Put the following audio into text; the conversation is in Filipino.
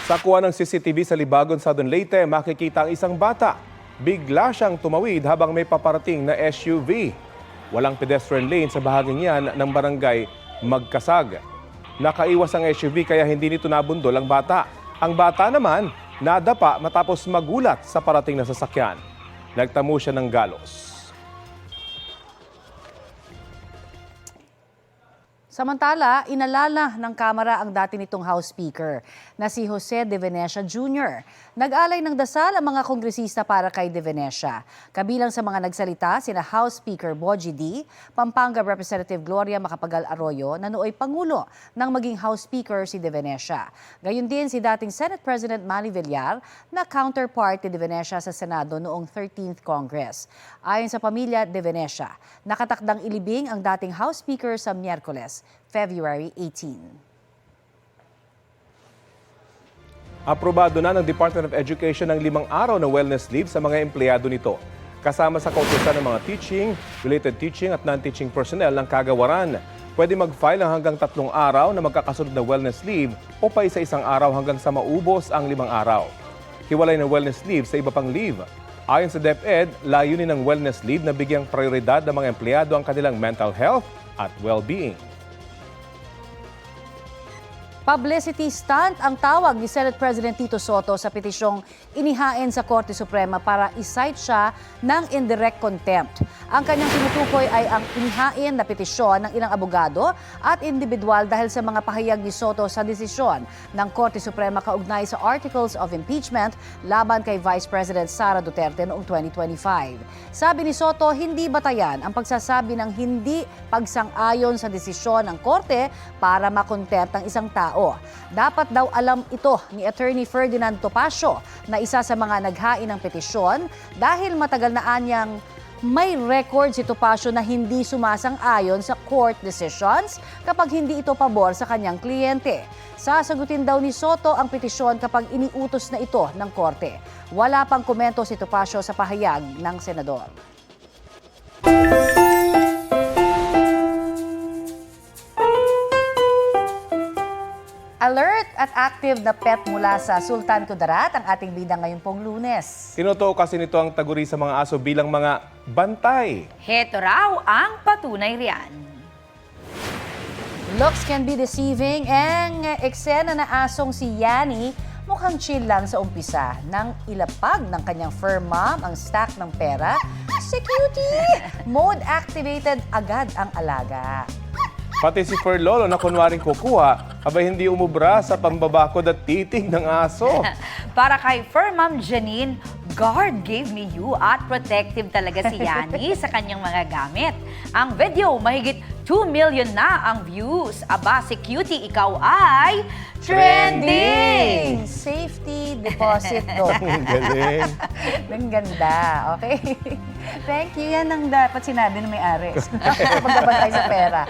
Sa kuha ng CCTV sa Libagon, Southern Leyte, makikita ang isang bata. Bigla siyang tumawid habang may paparating na SUV. Walang pedestrian lane sa bahaging yan ng barangay Magkasag. Nakaiwas ang SUV kaya hindi nito nabundol ang bata. Ang bata naman, nadapa matapos magulat sa parating na sasakyan. Nagtamo siya ng galos. Samantala, inalala ng Kamara ang dati nitong House Speaker na si Jose De Venecia Jr. Nag-alay ng dasal ang mga kongresista para kay De Venecia. Kabilang sa mga nagsalita sina House Speaker Bogie D., Pampanga Representative Gloria Macapagal Arroyo na nooy Pangulo nang maging House Speaker si De Venecia. Gayon din si dating Senate President Manny Villar na counterpart ni De Venecia sa Senado noong 13th Congress. Ayon sa pamilya De Venecia, nakatakdang ilibing ang dating House Speaker sa Miyerkules, February 18. Aprobado na ng Department of Education ang 5 araw na wellness leave sa mga empleyado nito. Kasama sa kautusan ng mga teaching, related teaching at non-teaching personnel ng kagawaran. Pwede mag-file ng hanggang 3 araw na magkakasunod na wellness leave o pa isa-isang araw hanggang sa maubos ang 5 araw. Hiwalay na wellness leave sa iba pang leave. Ayon sa DepEd, layunin ng wellness leave na bigyang prioridad ng mga empleyado ang kanilang mental health at well-being. Publicity stunt ang tawag ni Senate President Tito Soto sa petisyong inihain sa Korte Suprema para isight siya ng indirect contempt. Ang kanyang tinutukoy ay ang inihain na petisyon ng ilang abogado at individual dahil sa mga pahayag ni Soto sa desisyon ng Korte Suprema kaugnay sa Articles of Impeachment laban kay Vice President Sara Duterte noong 2025. Sabi ni Soto, hindi batayan ang pagsasabi ng hindi pagsang-ayon sa desisyon ng Korte para makontempt ang isang tao. Dapat daw alam ito ni Attorney Ferdinand Topacio na isa sa mga naghain ng petisyon dahil matagal na anyang may record si Topacio na hindi sumasang-ayon sa court decisions kapag hindi ito pabor sa kanyang kliyente. Sasagutin daw ni Soto ang petisyon kapag iniutos na ito ng korte. Wala pang komento si Topacio sa pahayag ng senador. Alert at active na pet mula sa Sultan Kudarat ang ating bida ngayong pong Lunes. Tinutuo kasi nito ang taguri sa mga aso bilang mga bantay. Heto raw ang patunay riyan. Looks can be deceiving. Ang eksena na asong si Yanni mukhang chill lang sa umpisa nang ilapag ng kanyang fur mom ang stack ng pera. Si cutie! Mode activated agad ang alaga. Pati si Fur Lolo na kunwaring kukuha, abay hindi umubra sa pambabakod at titig ng aso. Para kay Fur Mom Janine, God gave me you at protective talaga si Yanni sa kanyang mga gamit. Ang video, mahigit 2 million na ang views. Aba, si cutie, ikaw ay trending! Safety deposit doon. Ang galing. Ang ganda. Okay. Thank you. Yan ang dapat sinabi ng may-ari. Pagkabantay sa pera.